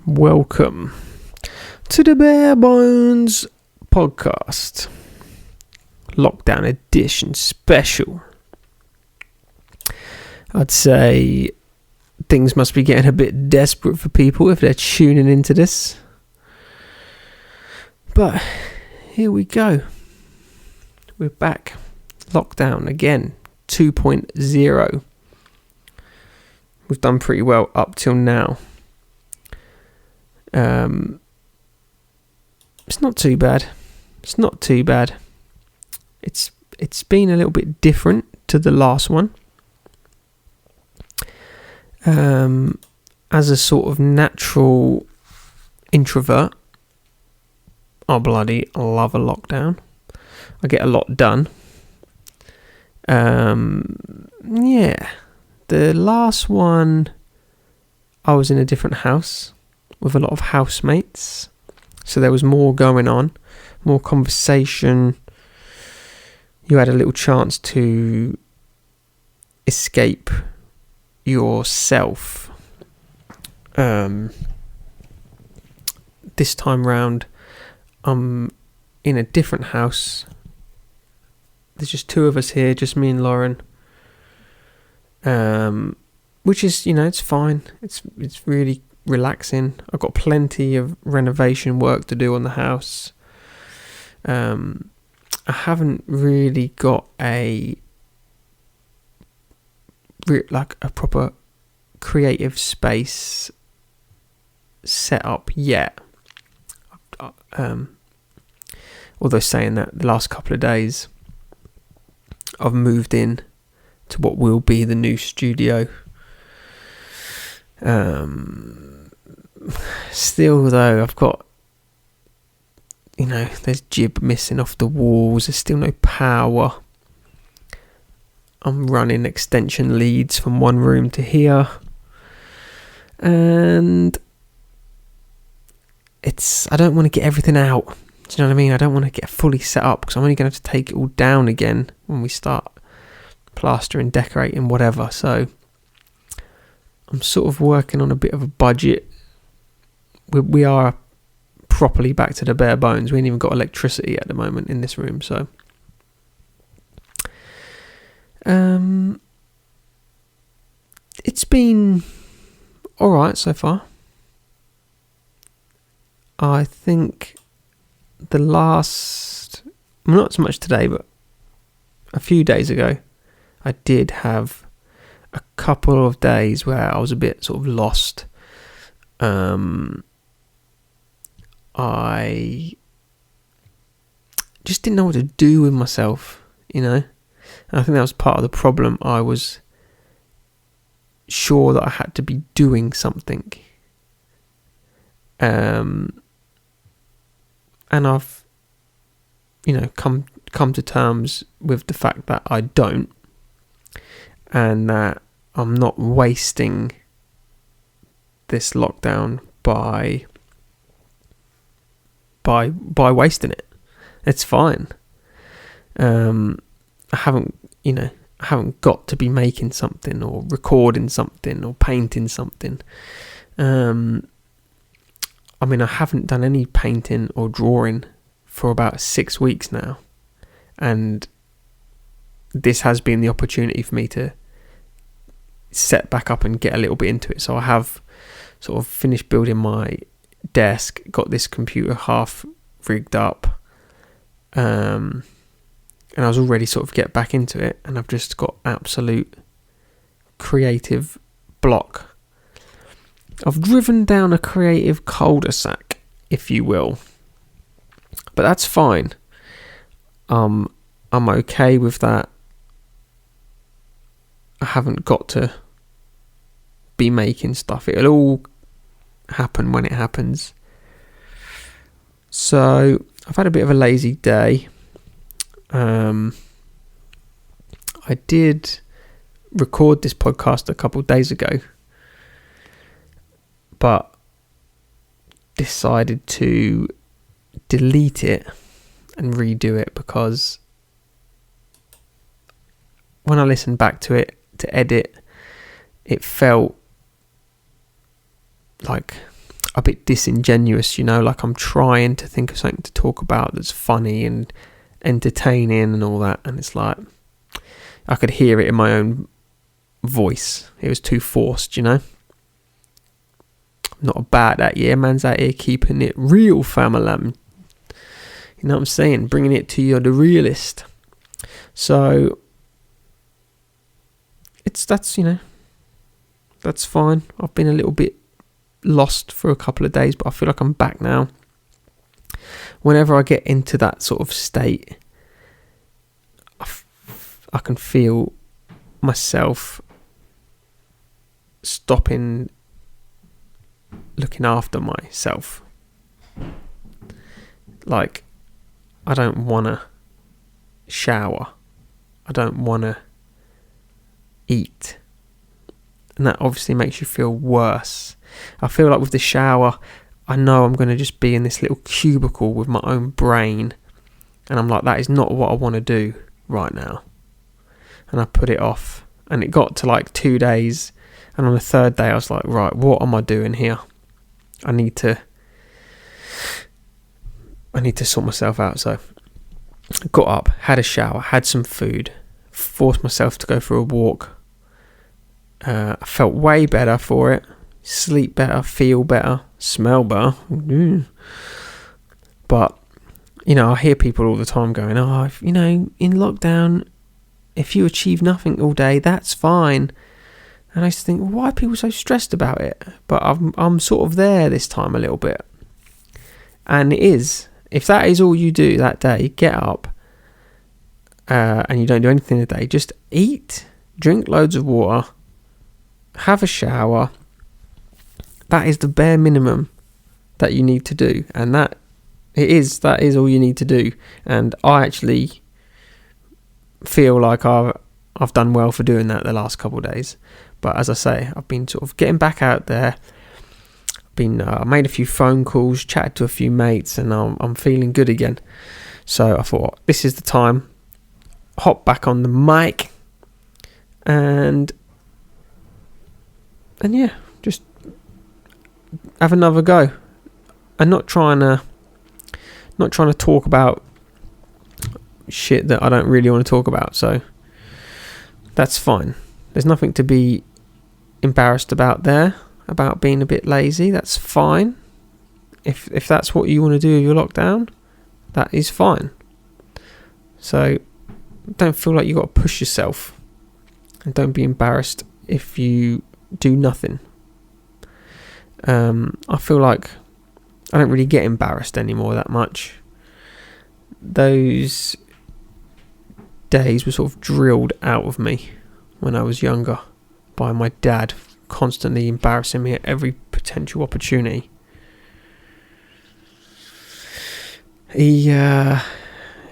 welcome to the Bare Bones podcast, lockdown edition special. I'd say things must be getting a bit desperate for people if they're tuning into this, but here we go. We're back. Lockdown again, 2.0. We've done pretty well up till now. It's not too bad. It's been a little bit different to the last one. As a sort of natural introvert, I bloody love a lockdown. I get a lot done. The last one, I was in a different house with a lot of housemates, so there was more going on, more conversation. You had a little chance to escape yourself. This time round, I'm in a different house. There's just two of us here, just me and Lauren. Which is, it's fine. It's really relaxing. I've got plenty of renovation work to do on the house. I haven't really got a proper creative space set up yet. Although saying that, the last couple of days I've moved in to what will be the new studio. Still though, I've got, there's jib missing off the walls. There's still no power. I'm running extension leads from one room to here, and I don't want to get everything out. Do you know what I mean? I don't want to get fully set up because I'm only going to have to take it all down again when we start plastering, decorating, whatever. So I'm sort of working on a bit of a budget. We are properly back to the bare bones. We ain't even got electricity at the moment in this room, so it's been alright so far. I think not so much today, but a few days ago, I did have a couple of days where I was a bit sort of lost. I just didn't know what to do with myself, And I think that was part of the problem. I was sure that I had to be doing something. And I've, come to terms with the fact that I don't, and that I'm not wasting this lockdown by wasting it. It's fine. I haven't got to be making something or recording something or painting something. I haven't done any painting or drawing for about 6 weeks now, and this has been the opportunity for me to set back up and get a little bit into it. So I have sort of finished building my desk, got this computer half rigged up, and I was already sort of get back into it, and I've just got absolute creative block. I've driven down a creative cul-de-sac, if you will, but that's fine. I'm okay with that. I haven't got to be making stuff. It'll all happen when it happens. So I've had a bit of a lazy day. I did record this podcast a couple of days ago, but decided to delete it and redo it because when I listened back to it to edit, it felt like a bit disingenuous, like I'm trying to think of something to talk about that's funny and entertaining and all that, and it's like I could hear it in my own voice. It was too forced, I'm not about that. Yeah, man's out here keeping it real, family. You know what I'm saying? Bringing it to you, the realist. So that's fine. I've been a little bit lost for a couple of days, but I feel like I'm back now. Whenever I get into that sort of state, I can feel myself stopping looking after myself. Like, I don't want to shower. I don't want to eat. And that obviously makes you feel worse. I feel like with the shower, I know I'm going to just be in this little cubicle with my own brain. And I'm like, that is not what I want to do right now. And I put it off. And it got to like 2 days. And on the third day, I was like, right, what am I doing here? I need to sort myself out. So I got up, had a shower, had some food, forced myself to go for a walk. I felt way better for it. Sleep better, feel better, smell better. But, I hear people all the time going, in lockdown, if you achieve nothing all day, that's fine. And I used to think, why are people so stressed about it? But I'm sort of there this time a little bit. And it is. If that is all you do that day, get up and you don't do anything today, just eat, drink loads of water, have a shower. That is the bare minimum that you need to do. And that is all you need to do. And I actually feel like I've done well for doing that the last couple of days. But as I say, I've been sort of getting back out there. I made a few phone calls, chatted to a few mates, and I'm feeling good again. So I thought, this is the time. Hop back on the mic, and yeah, just have another go. I'm not trying to talk about shit that I don't really want to talk about. So that's fine. There's nothing to be embarrassed about there, about being a bit lazy. That's fine. If that's what you want to do with your lockdown, that is fine. So don't feel like you got to push yourself, and don't be embarrassed if you do nothing. I feel like I don't really get embarrassed anymore that much. Those days were sort of drilled out of me when I was younger by my dad, constantly embarrassing me at every potential opportunity. He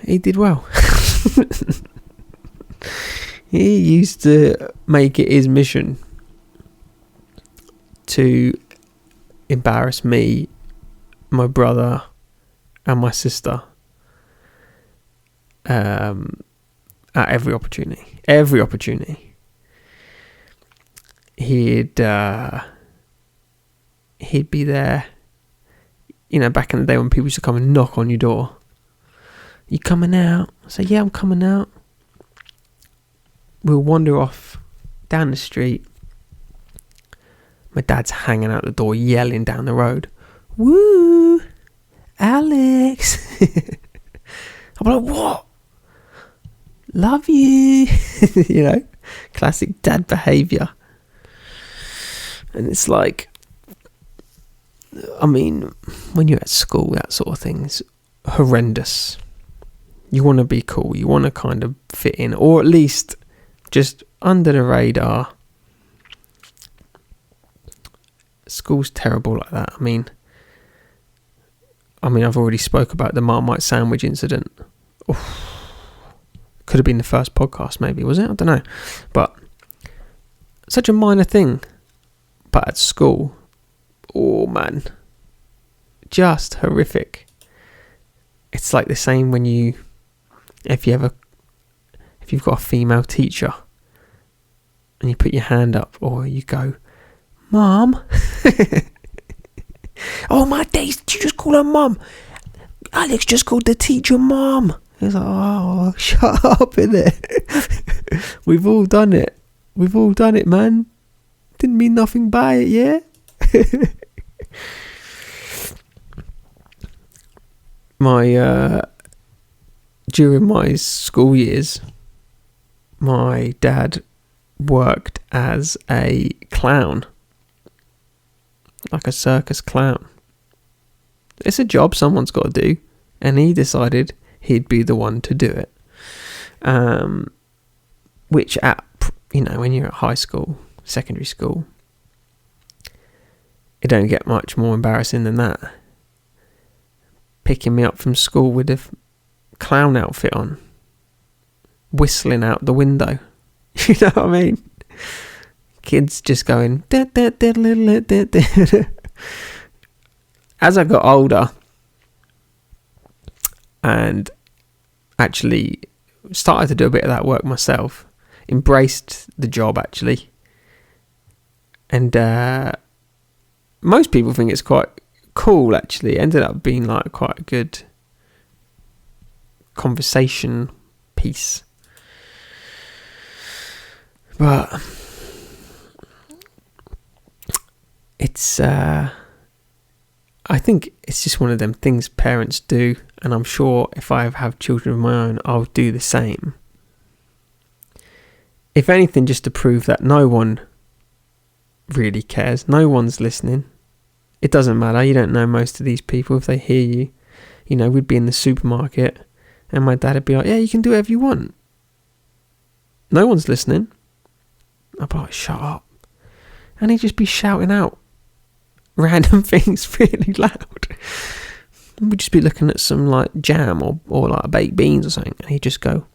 did well. He used to make it his mission to embarrass me, my brother, and my sister at every opportunity. Every opportunity. He'd be there. Back in the day when people used to come and knock on your door. You coming out? I say, yeah, I'm coming out. We'll wander off down the street. My dad's hanging out the door, yelling down the road, "Woo, Alex!" I'm like, what? Love you. Classic dad behaviour. And it's like, when you're at school, that sort of thing's horrendous. You want to be cool. You want to kind of fit in, or at least just under the radar. School's terrible like that. I've already spoke about the Marmite sandwich incident. Oof. Could have been the first podcast, maybe, was it? I don't know. But such a minor thing. But at school, oh man, just horrific. It's like the same when if you've got a female teacher and you put your hand up, or you go, "Mom," "Oh my days, did you just call her mum? Alex just called the teacher mum." He was like, "Oh, shut up, innit?" We've all done it. We've all done it, man. Didn't mean nothing by it, yeah? During my school years, my dad worked as a clown, like a circus clown. It's a job someone's got to do, and he decided he'd be the one to do it. Which when you're at high school, secondary school, it don't get much more embarrassing than that. Picking me up from school with a clown outfit on, whistling out the window. You know what I mean? Kids just going. As I got older and actually started to do a bit of that work myself, embraced the job actually, and most people think it's quite cool actually. It ended up being like quite a good conversation piece, but it's I think it's just one of them things parents do, and I'm sure if I have children of my own, I'll do the same. If anything, just to prove that no one really cares, no one's listening. It doesn't matter, you don't know most of these people. If they hear you, we'd be in the supermarket and my dad would be like, "Yeah, you can do whatever you want." No one's listening. I'd be like, "Shut up." And he'd just be shouting out random things really loud. We'd just be looking at some like jam or like baked beans or something, and he'd just go,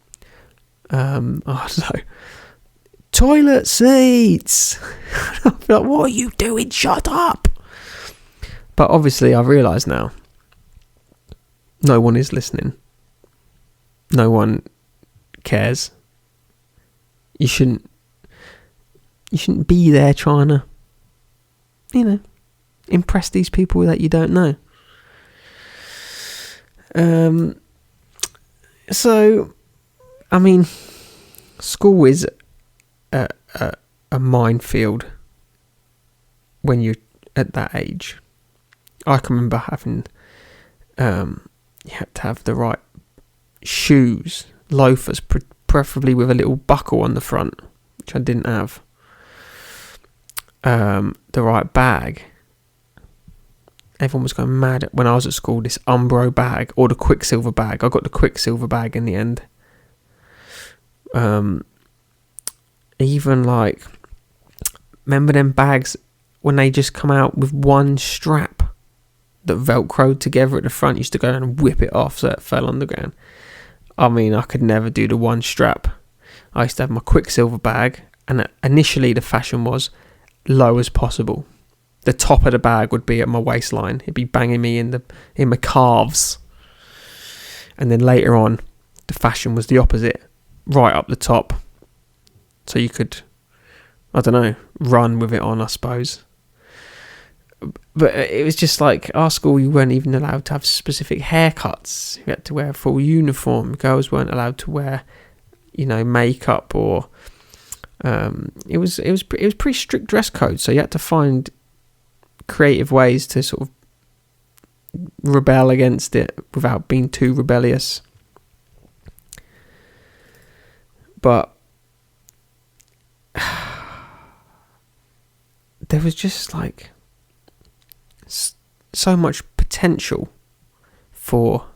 "Toilet seats." I'd be like, "What are you doing? Shut up." But obviously I've realised now, no one is listening. No one cares. You shouldn't be there trying to, impress these people that you don't know. So, I mean, school is a minefield when you're at that age. I can remember having, you had to have the right shoes, loafers, preferably with a little buckle on the front, which I didn't have. The right bag. Everyone was going mad when I was at school, this Umbro bag or the Quicksilver bag. I got the Quicksilver bag in the end. Even like, remember them bags when they just come out with one strap that velcroed together at the front? You used to go and whip it off so it fell on the ground. I mean, I could never do the one strap. I used to have my Quicksilver bag, and initially the fashion was low as possible. The top of the bag would be at my waistline. It'd be banging me in my calves. And then later on, the fashion was the opposite, right up the top. So you could, run with it on, I suppose. But it was just like, our school, you weren't even allowed to have specific haircuts. You had to wear a full uniform. Girls weren't allowed to wear, makeup or... It was pretty strict dress code. So you had to find creative ways to sort of rebel against it without being too rebellious. But there was just like so much potential for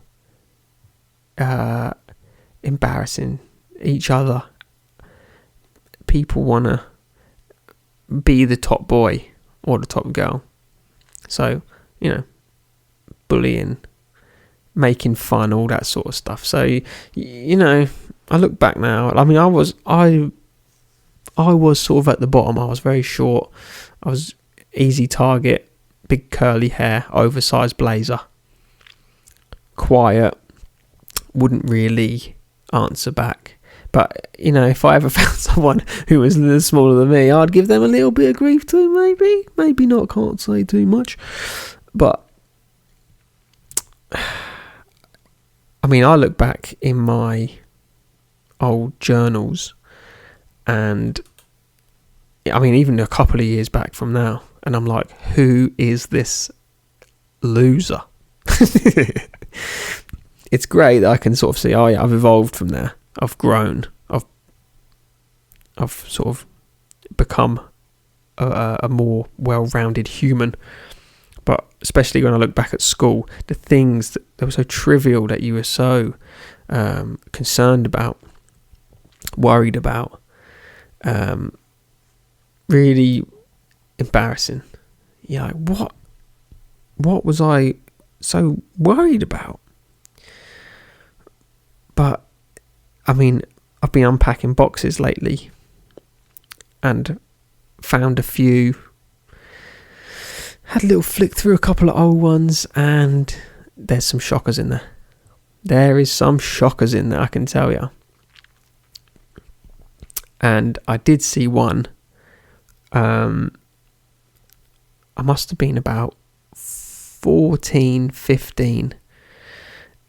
embarrassing each other. People want to be the top boy or the top girl. So, bullying, making fun, all that sort of stuff. So, I look back now. I mean, I was sort of at the bottom. I was very short. I was easy target, big curly hair, oversized blazer, quiet, wouldn't really answer back. But, if I ever found someone who was a little smaller than me, I'd give them a little bit of grief too, maybe. Maybe not, can't say too much. But I mean, I look back in my old journals, and I mean, even a couple of years back from now, and I'm like, who is this loser? It's great that I can sort of see, oh yeah, I've evolved from there. I've grown. I've sort of become a more well-rounded human. But especially when I look back at school, the things that were so trivial that you were so concerned about, worried about, really embarrassing. Yeah, like, what was I so worried about? But I mean, I've been unpacking boxes lately and found a few. Had a little flick through a couple of old ones, and there's some shockers in there. There is some shockers in there, I can tell you. And I did see one. I must have been about 14, 15.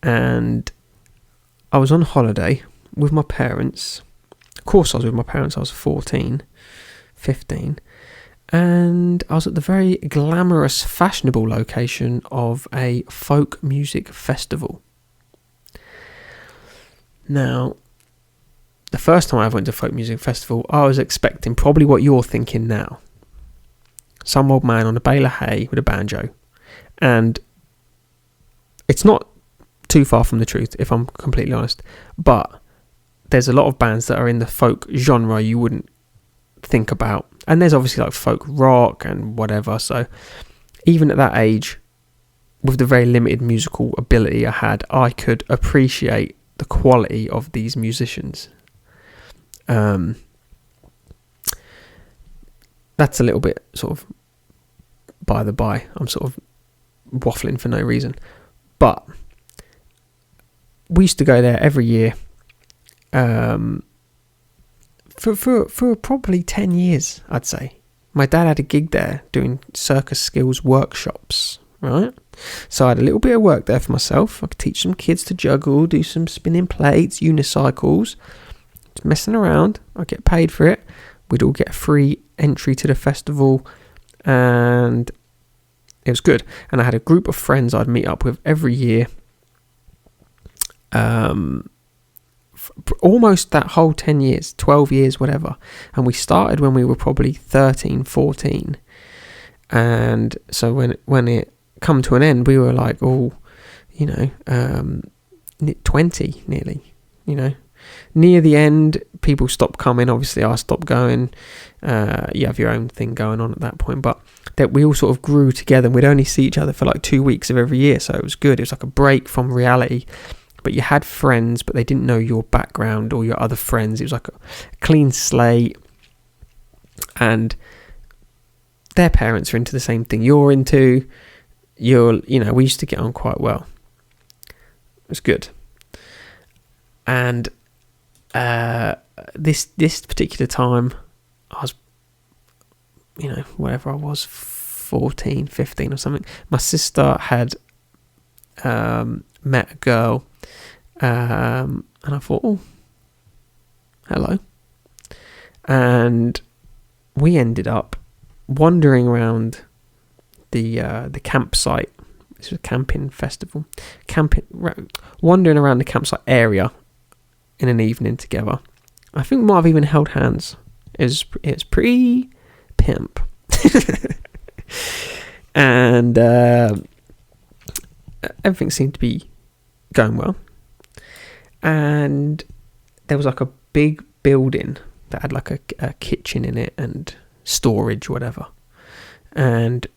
And I was on holiday with my parents. Of course I was with my parents. I was 14, 15. And I was at the very glamorous, fashionable location of a folk music festival. Now, the first time I ever went to a folk music festival, I was expecting probably what you're thinking now. Some old man on a bale of hay with a banjo. And it's not too far from the truth, if I'm completely honest. But there's a lot of bands that are in the folk genre you wouldn't think about. And there's obviously like folk rock and whatever. So even at that age, with the very limited musical ability I had, I could appreciate the quality of these musicians. That's a little bit sort of by the by. I'm sort of waffling for no reason. But we used to go there every year. For probably 10 years, I'd say. My dad had a gig there doing circus skills workshops, right? So I had a little bit of work there for myself. I could teach some kids to juggle, do some spinning plates, unicycles, just messing around. I'd get paid for it. We'd all get a free entry to the festival, and it was good. And I had a group of friends I'd meet up with every year. Almost that whole 10 years, 12 years, whatever. And we started when we were probably 13, 14. And so when it come to an end, we were like, 20 nearly, Near the end, people stopped coming. Obviously, I stopped going. You have your own thing going on at that point. But that we all sort of grew together, and we'd only see each other for like 2 weeks of every year. So it was good. It was like a break from reality. But you had friends, but they didn't know your background or your other friends. It was like a clean slate. And their parents are into the same thing you're into. We used to get on quite well. It was good. And this particular time, I was, whatever I was, 14, 15 or something. My sister had met a girl. And I thought, oh, hello. And we ended up wandering around the campsite. This was a camping festival. Wandering around the campsite area in an evening together. I think we might have even held hands. It's pretty pimp. And everything seemed to be going well. And there was like a big building that had like a kitchen in it and storage, whatever. And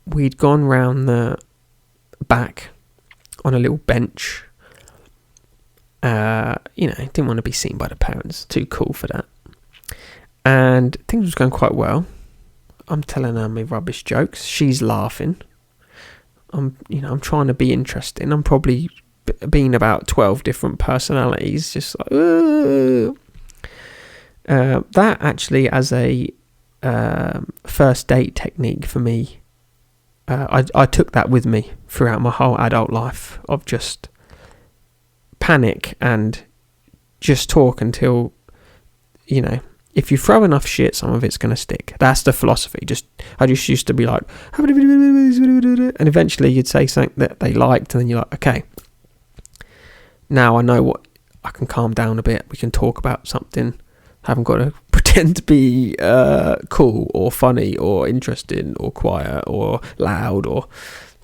we'd gone round the back on a little bench. Didn't want to be seen by the parents. Too cool for that. And things was going quite well. I'm telling her my rubbish jokes. She's laughing. I'm trying to be interesting. I'm probably being about 12 different personalities, just like that actually as a first date technique for me I took that with me throughout my whole adult life, of just panic and just talk until, if you throw enough shit, some of it's going to stick. That's the philosophy. I just used to be like, and eventually you'd say something that they liked, and then you're like, okay, now I know what, I can calm down a bit. We can talk about something. I haven't got to pretend to be cool or funny or interesting or quiet or loud or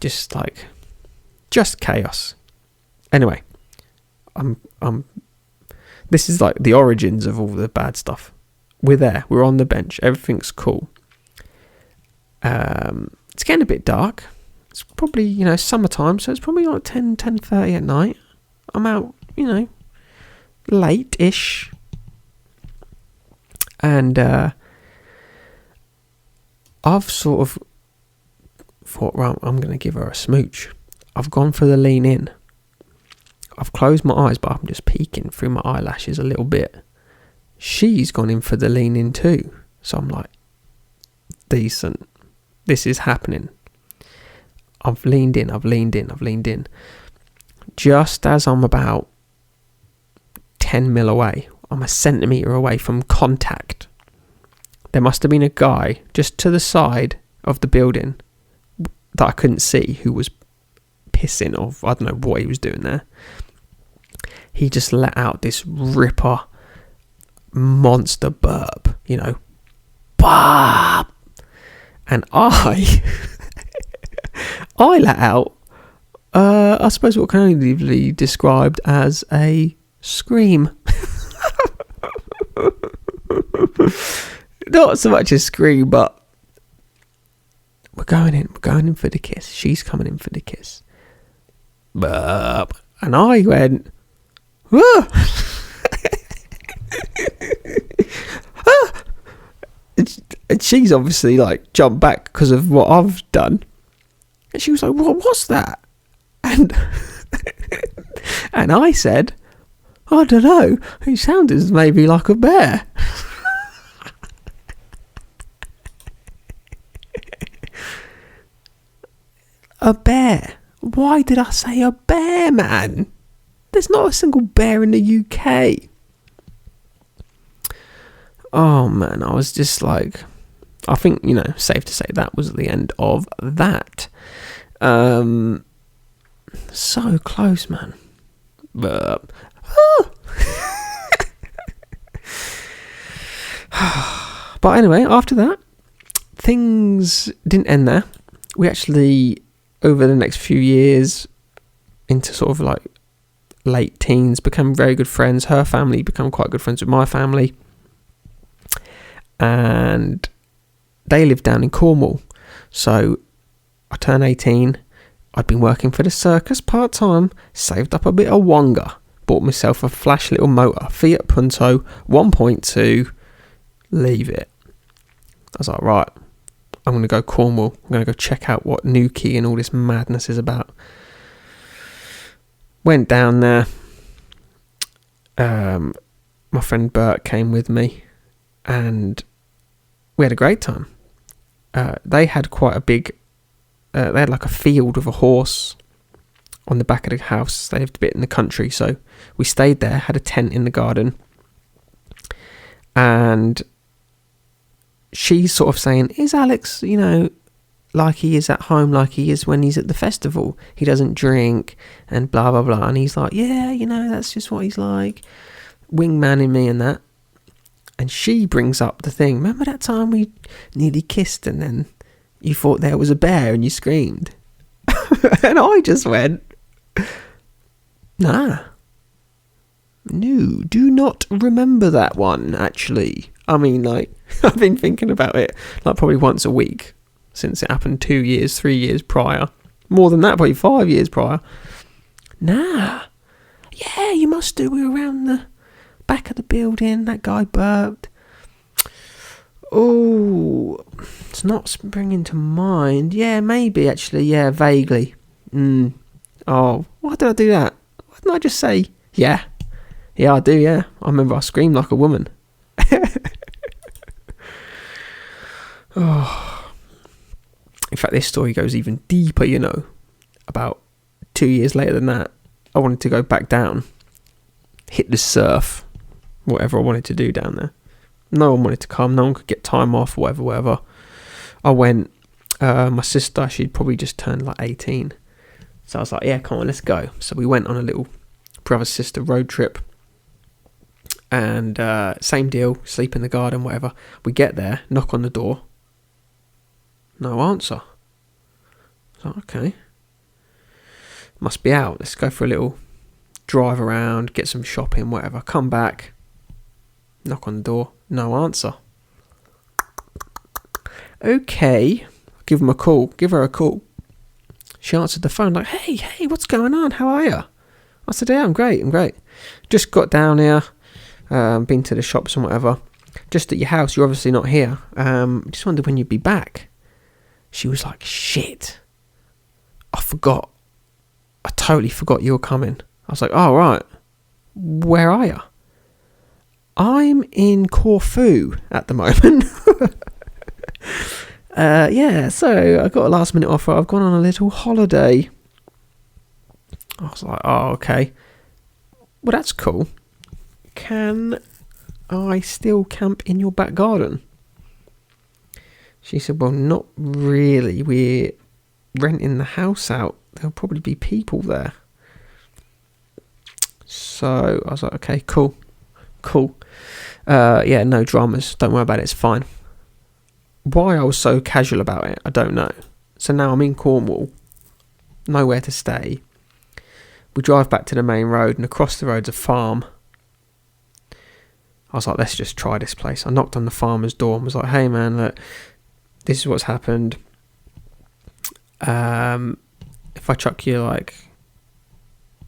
just chaos. Anyway, this is like the origins of all the bad stuff. We're there. We're on the bench. Everything's cool. It's getting a bit dark. It's probably, summertime, so it's probably like 10:30 at night. I'm out, late-ish. And I've sort of thought, right, I'm going to give her a smooch. I've gone for the lean in. I've closed my eyes, but I'm just peeking through my eyelashes a little bit. She's gone in for the lean in too. So I'm like, decent. This is happening. I've leaned in. Just as I'm about 10 mil away, I'm a centimetre away from contact. There must have been a guy just to the side of the building that I couldn't see, who was pissing, or I don't know what he was doing there. He just let out this ripper monster burp, BAP! And I let out, I suppose what can only be described as a scream. Not so much a scream, but we're going in for the kiss. She's coming in for the kiss. Burp. And I went, ah! Ah! And she's obviously jumped back because of what I've done. And she was like, what's that? And and I said, I don't know. He sounded maybe like a bear. A bear? Why did I say a bear, man? There's not a single bear in the UK. Oh, man, I was just like, I think, safe to say that was the end of that. So close, man. But but anyway, after that, things didn't end there. We actually, over the next few years, into sort of late teens, become very good friends. Her family become quite good friends with my family. And they live down in Cornwall. So I turned 18. I'd been working for the circus part-time, saved up a bit of wonga, bought myself a flash little motor, Fiat Punto 1.2, leave it. I was like, right, I'm going to go Cornwall. I'm going to go check out what Nuki and all this madness is about. Went down there. My friend Bert came with me, and we had a great time. They had quite a big, they had a field with a horse on the back of the house. They lived a bit in the country, so we stayed there, had a tent in the garden. And she's sort of saying, is Alex, like he is at home, like he is when he's at the festival? He doesn't drink and blah, blah, blah. And he's like, yeah, that's just what he's like. Wingmanning me and that. And she brings up the thing. Remember that time we nearly kissed and then you thought there was a bear and you screamed? And I just went, nah. No, do not remember that one, actually. I mean, I've been thinking about it probably once a week since it happened 2 years, 3 years prior. More than that, probably 5 years prior. Nah. Yeah, you must do. We were around the back of the building. That guy burped. Oh, it's not springing to mind. Yeah, maybe, actually. Yeah, vaguely. Oh, why did I do that? Why didn't I just say, yeah? Yeah, I do, yeah. I remember I screamed like a woman. Oh. fact, this story goes even deeper, you know. About 2 years later than that, I wanted to go back down, hit the surf, whatever I wanted to do down there. No one wanted to come, no one could get time off, whatever. I went, my sister, she'd probably just turned like 18. So I was like, yeah, come on, let's go. So we went on a little brother-sister road trip. And same deal, sleep in the garden, whatever. We get there, knock on the door. No answer. So, okay. Must be out. Let's go for a little drive around, get some shopping, whatever. Come back. Knock on the door. No answer. Okay. Give her a call. She answered the phone like, hey, what's going on? How are you? I said, yeah, I'm great. Just got down here. Been to the shops and whatever. Just at your house. You're obviously not here. Just wondered when you'd be back. She was like, shit. I forgot. I totally forgot you were coming. I was like, oh, right. Where are you? I'm in Corfu at the moment. Yeah, so I got a last minute offer. I've gone on a little holiday. I was like, oh, okay. Well, that's cool. Can I still camp in your back garden? She said, well, not really. We're renting the house out. There'll probably be people there. So I was like, okay, cool. Yeah, no dramas. Don't worry about it. It's fine. Why I was so casual about it, I don't know. So now I'm in Cornwall. Nowhere to stay. We drive back to the main road, and across the road's a farm. I was like, let's just try this place. I knocked on the farmer's door and was like, hey man, look, this is what's happened. If I chuck you like,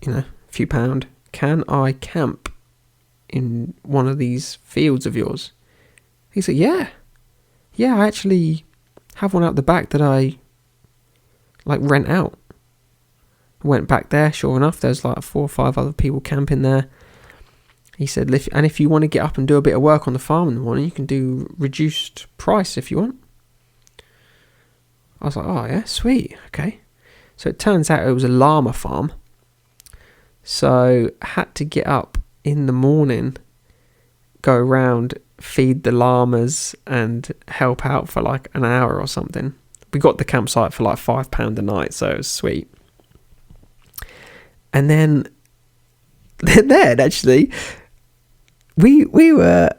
a few pound, can I camp in one of these fields of yours? He said, yeah, I actually have one out the back that I like rent out. I went back there, sure enough, there's like 4 or 5 other people camping there. He said, and if you want to get up and do a bit of work on the farm in the morning, you can do reduced price if you want. I was like, oh yeah, sweet, okay. So it turns out it was a llama farm. So I had to get up in the morning, go around, feed the llamas and help out for like an hour or something. We got the campsite for like £5 a night, so it was sweet. And then actually, we were,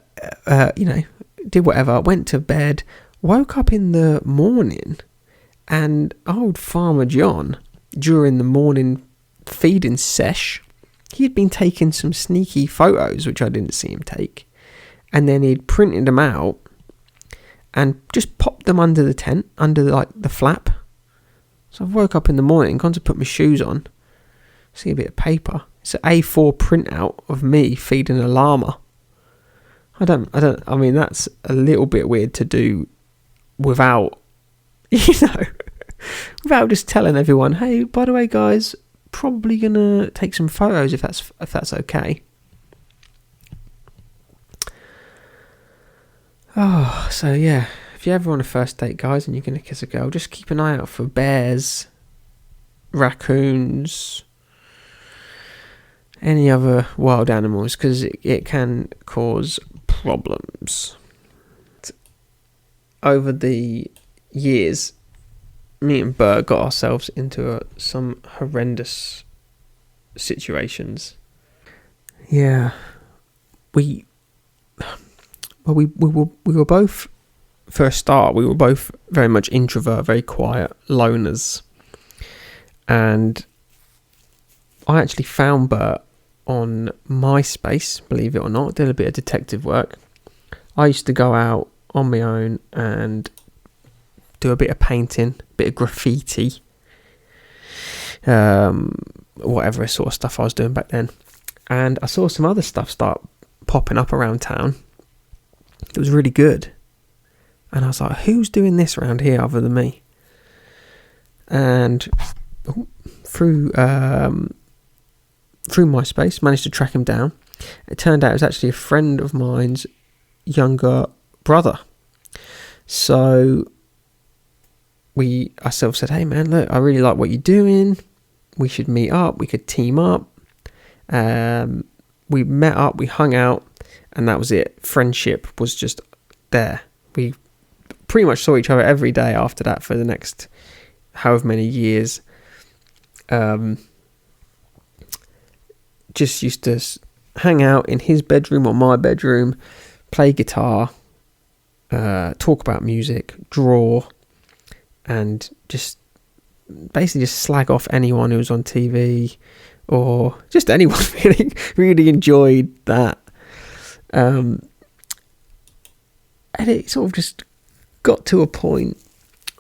did whatever, went to bed, woke up in the morning, and old Farmer John, during the morning feeding sesh, he had been taking some sneaky photos, which I didn't see him take, and then he'd printed them out and just popped them under the tent, under like the flap. So I woke up in the morning, gone to put my shoes on, see a bit of paper. It's an A4 printout of me feeding a llama. I mean, that's a little bit weird to do without, without just telling everyone, hey, by the way, guys, probably gonna take some photos if that's okay. Oh, so yeah, if you're ever on a first date, guys, and you're gonna kiss a girl, just keep an eye out for bears, raccoons, any other wild animals, because it can cause problems. Over the years, me and Bert got ourselves into some horrendous situations. Yeah, we were both, for a start, we were both very much introvert, very quiet, loners. And I actually found Bert on MySpace, believe it or not. Did a bit of detective work. I used to go out on my own and do a bit of painting, a bit of graffiti, whatever sort of stuff I was doing back then. And I saw some other stuff start popping up around town. It was really good. And I was like, who's doing this around here other than me? And through MySpace, managed to track him down. It turned out it was actually a friend of mine's younger brother. So we ourselves said, hey man, look, I really like what you're doing. We should meet up. We could team up. We met up, we hung out, and that was it. Friendship was just there. We pretty much saw each other every day after that for the next however many years. Just used to hang out in his bedroom or my bedroom, play guitar, talk about music, draw, and just basically just slag off anyone who was on TV, or just anyone. Really enjoyed that. And it sort of just got to a point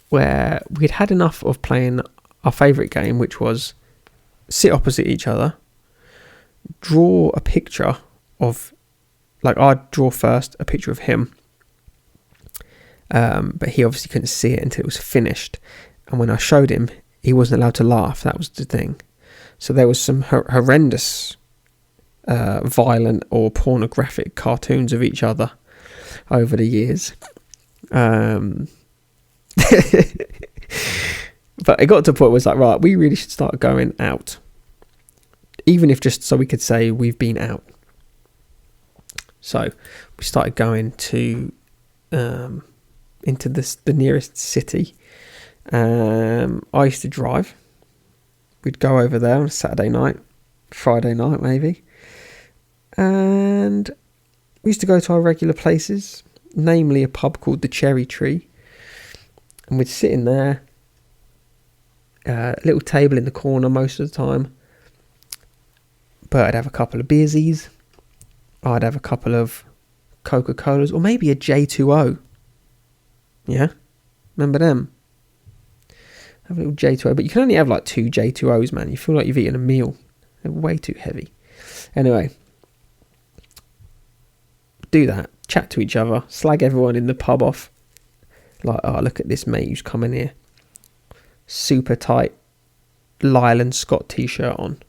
where we'd had enough of playing our favourite game, which was sit opposite each other, draw a picture of, like, I'd draw first a picture of him, but he obviously couldn't see it until it was finished. And when I showed him, he wasn't allowed to laugh. That was the thing. So there was some horrendous, violent or pornographic cartoons of each other over the years. But it got to a point where it was like, right, we really should start going out. Even if just so we could say we've been out. So we started going to into the nearest city. I used to drive. We'd go over there on a Saturday night, Friday night maybe, and we used to go to our regular places, namely a pub called the Cherry Tree, and we'd sit in there, a little table in the corner most of the time, but I'd have a couple of beersies, I'd have a couple of Coca-Colas, or maybe a J2O. Yeah, remember them? Have a little J2O, but you can only have like 2 J2Os, man. You feel like you've eaten a meal. They're way too heavy. Anyway, do that. Chat to each other. Slag everyone in the pub off. Like, oh, look at this mate who's coming here. Super tight Lyland Scott t-shirt on.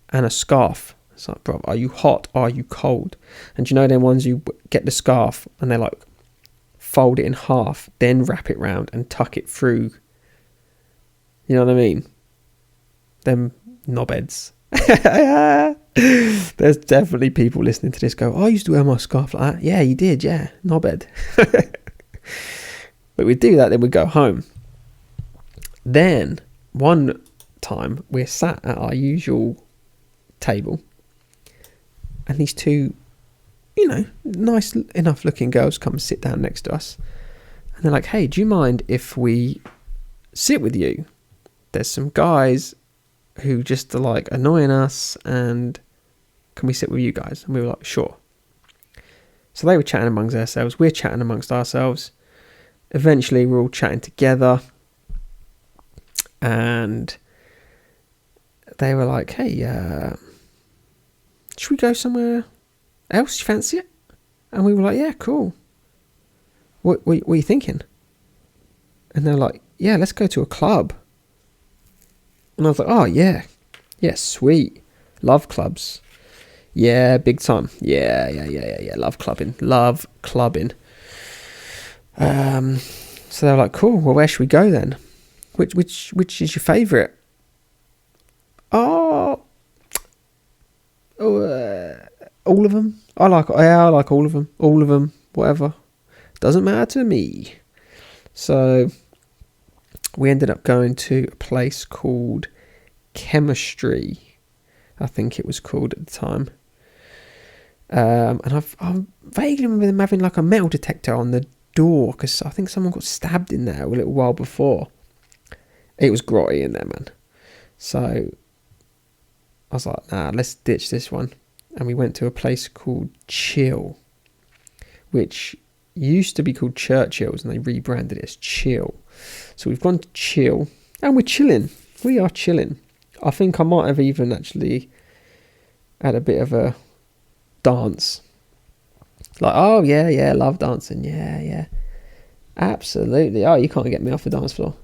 And a scarf. It's like, bro, are you hot? Are you cold? And you know them ones you get the scarf and they're like, fold it in half, then wrap it round and tuck it through. You know what I mean? Them knobheads. There's definitely people listening to this go, oh, I used to wear my scarf like that. Yeah, you did, yeah. Knobhead. But we'd do that, then we'd go home. Then, one time, we're sat at our usual table, and these two, you know, nice enough looking girls come and sit down next to us. And they're like, hey, do you mind if we sit with you? There's some guys who just are like annoying us, and can we sit with you guys? And we were like, sure. So they were chatting amongst themselves. We're chatting amongst ourselves. Eventually we're all chatting together, and they were like, hey, should we go somewhere else? You fancy it? And we were like, yeah, cool. What are you thinking? And they're like, yeah, let's go to a club. And I was like, oh, yeah, sweet. Love clubs. Yeah, big time. Yeah. Love clubbing. So they were like, cool. Well, where should we go then? Which is your favourite? All of them. I like all of them. All of them. Whatever. Doesn't matter to me. So we ended up going to a place called Chemistry, I think it was called at the time. And I vaguely remember them having like a metal detector on the door, because I think someone got stabbed in there a little while before. It was grotty in there, man. So I was like, nah, let's ditch this one. And we went to a place called Chill, which used to be called Churchill's, and they rebranded it as Chill. So we've gone to Chill, and we're chilling. We are chilling. I think I might have even actually had a bit of a dance. Like, oh, yeah, love dancing. Yeah. Absolutely. Oh, you can't get me off the dance floor.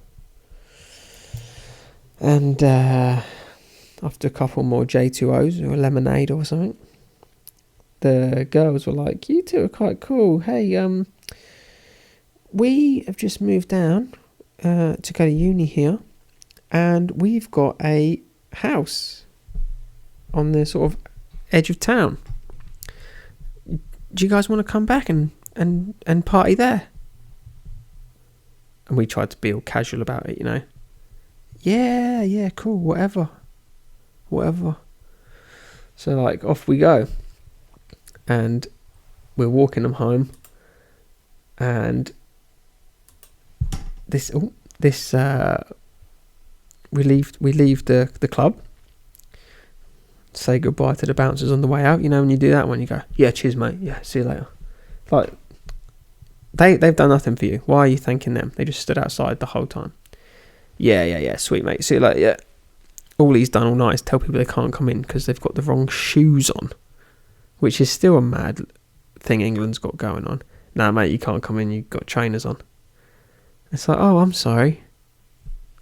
And after a couple more J2Os or a lemonade or something, the girls were like, you two are quite cool. Hey, we have just moved down. to go to uni here, and we've got a house on the sort of edge of town. Do you guys want to come back and party there? And we tried to be all casual about it, you know. Yeah, cool, whatever. So like off we go, and we're walking them home, and we leave the club, say goodbye to the bouncers on the way out. You know when you do that, when you go, yeah, cheers mate, yeah, see you later. Like they've done nothing for you. Why are you thanking them? They just stood outside the whole time. Yeah, sweet mate, see you later. Yeah, all he's done all night is tell people they can't come in because they've got the wrong shoes on, which is still a mad thing England's got going on. Nah mate, you can't come in, you've got trainers on. It's like, oh, I'm sorry,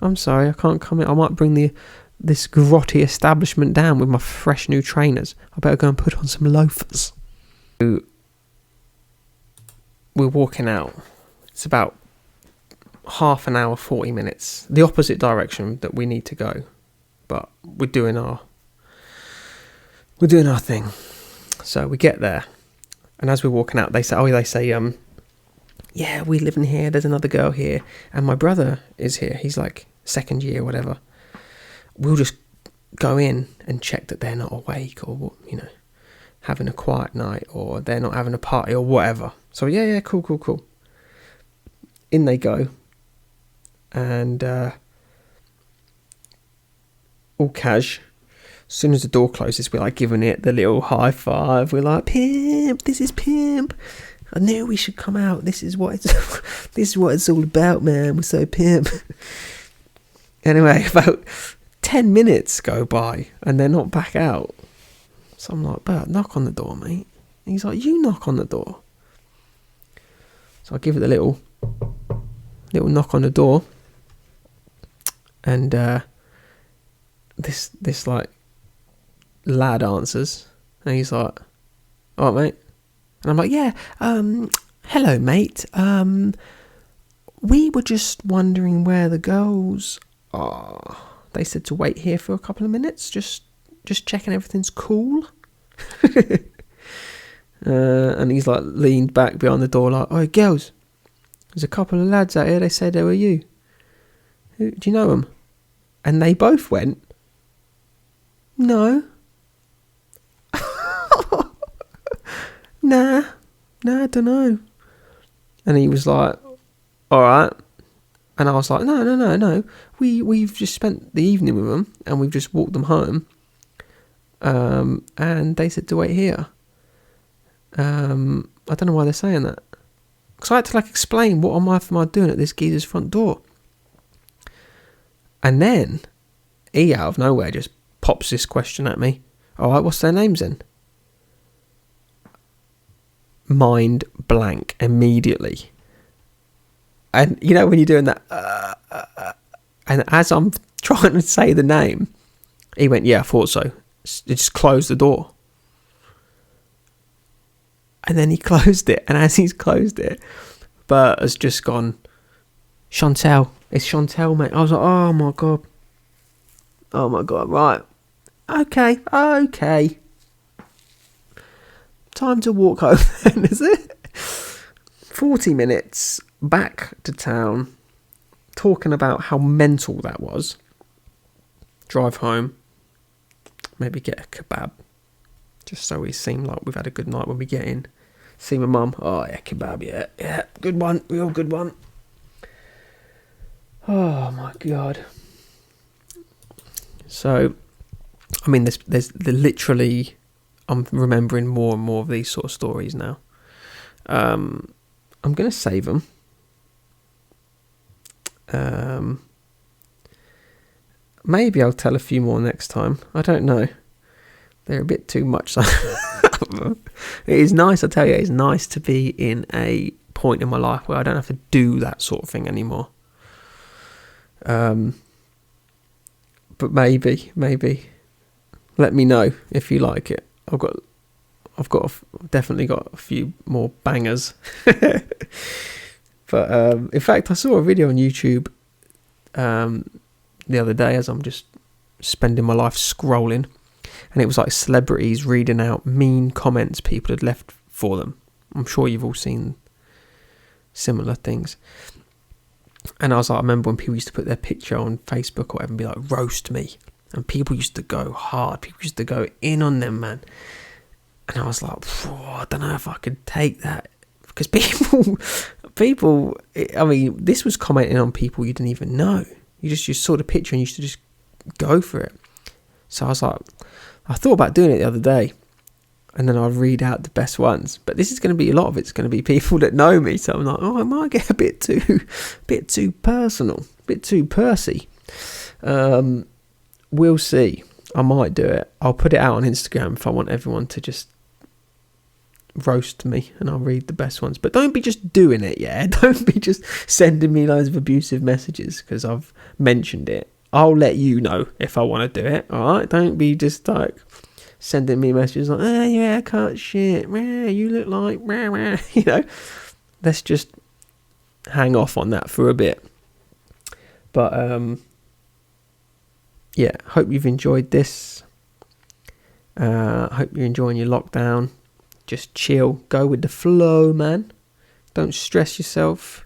I can't come in. I might bring this grotty establishment down with my fresh new trainers. I better go and put on some loafers. We're walking out. It's about half an hour, 40 minutes, the opposite direction that we need to go, but we're doing our thing. So we get there, and as we're walking out, they say, yeah, we live in here, there's another girl here, and my brother is here, he's like second year, whatever. We'll just go in and check that they're not awake, or, you know, having a quiet night, or they're not having a party, or whatever. So yeah, cool. In they go, and all cash. As soon as the door closes, we're like giving it the little high five. We're like, pimp, this is pimp. I knew we should come out. This is what it's all about, man. We're so pimp. Anyway, about 10 minutes go by and they're not back out. So I'm like, Bert, knock on the door, mate. And he's like, you knock on the door. So I give it a little knock on the door, and this like lad answers, and he's like, all right, mate. And I'm like, yeah, hello, mate. We were just wondering where the girls are. They said to wait here for a couple of minutes, just checking everything's cool. And he's like leaned back behind the door like, oh, girls, there's a couple of lads out here, they said they were you. Do you know them? And they both went, no. Nah, I don't know. And he was like, all right. And I was like, no. We've just spent the evening with them, and we've just walked them home. And they said to wait here. I don't know why they're saying that. Because I had to like explain what on earth am I doing at this geezer's front door. And then he out of nowhere just pops this question at me. All right, what's their names then? Mind blank immediately. And you know when you're doing that, and as I'm trying to say the name, he went, yeah, I thought so. It just closed the door. And then he closed it, and as he's closed it, Bert has just gone, Chantel, it's Chantel, mate. I was like, oh my god, right, okay, time to walk home then, is it? 40 minutes back to town, talking about how mental that was. Drive home, maybe get a kebab, just so we seem like we've had a good night when we get in. See my mum. Oh yeah, kebab, yeah, good one, real good one. Oh my god. So, I mean, there's literally, I'm remembering more and more of these sort of stories now. I'm gonna save them. Maybe I'll tell a few more next time. I don't know. They're a bit too much. It is nice, I tell you, it's nice to be in a point in my life where I don't have to do that sort of thing anymore. But maybe let me know if you like it. I've definitely got a few more bangers. But in fact, I saw a video on YouTube the other day as I'm just spending my life scrolling, and it was like celebrities reading out mean comments people had left for them. I'm sure you've all seen similar things. And I remember when people used to put their picture on Facebook or whatever and be like, roast me. And people used to go hard. People used to go in on them, man. And I was like, I don't know if I could take that. Because people, I mean, this was commenting on people you didn't even know. You saw the picture and you used to just go for it. So I was like, I thought about doing it the other day. And then I'll read out the best ones. But this is going to be, a lot of it's going to be people that know me. So I'm like, it might get a bit too personal, a bit too Percy. We'll see. I might do it. I'll put it out on Instagram if I want everyone to just roast me, and I'll read the best ones. But don't be just doing it, yeah? Don't be just sending me loads of abusive messages because I've mentioned it. I'll let you know if I want to do it, alright? Don't be just like sending me messages like, your haircut shit, you look like, you know. Let's just hang off on that for a bit. But yeah, hope you've enjoyed this. Hope you're enjoying your lockdown. Just chill, go with the flow, man. Don't stress yourself.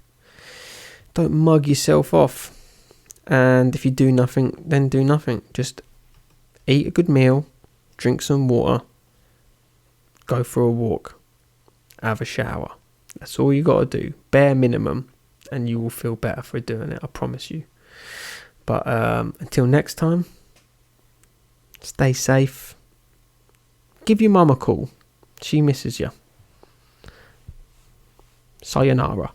Don't mug yourself off. And if you do nothing, then do nothing. Just eat a good meal, drink some water, go for a walk, have a shower. That's all you got to do. Bare minimum. And you will feel better for doing it, I promise you. But until next time, stay safe. Give your mum a call. She misses you. Sayonara.